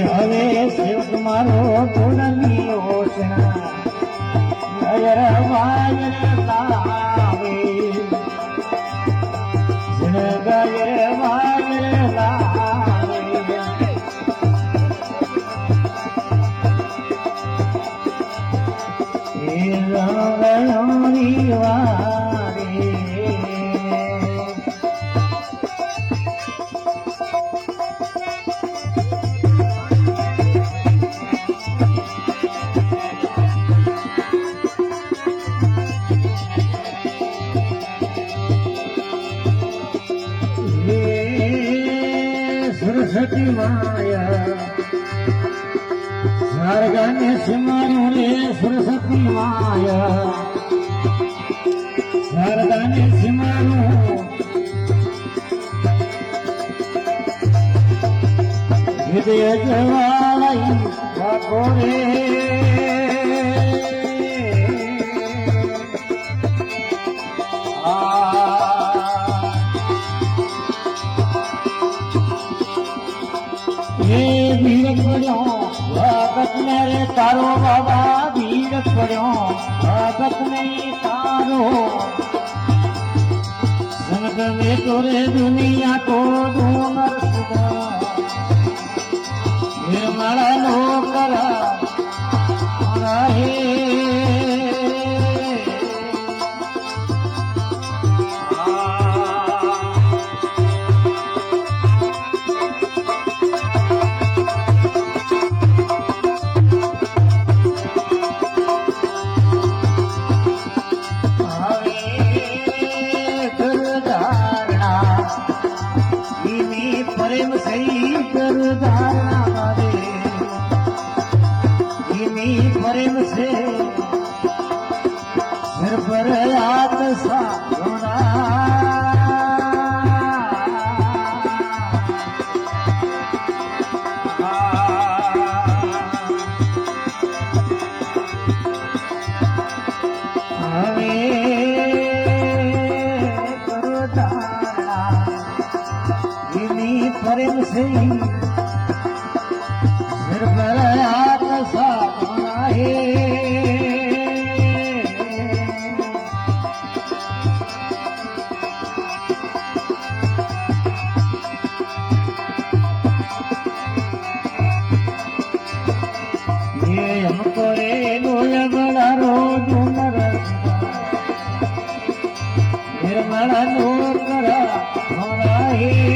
હવે સેવક મારો ગુણની ઓછણા નયર વાયર લાવે ગયર વાયર લાવે એ રંગયોની વારે સરસ્વતી માયા શારદાને સિમાનું રે સરસ્વતી માયા શારદાને સિમાનું હૃદય જવાળાઈ બાપો રે ભીડ પડ્યો ભગત ને રે તારો બાબા ભીડ પડ્યો ભગત ને તારો સંત ને તો રે દુનિયા તો ડુંગર સુધા નિર્મળા નો કરા હે કરો તારા એની પ્રેમ છે સરબરાત સાધના હે हमको रे लोया बड़ा रो डूंगर निर्मला नो करा हमारा ही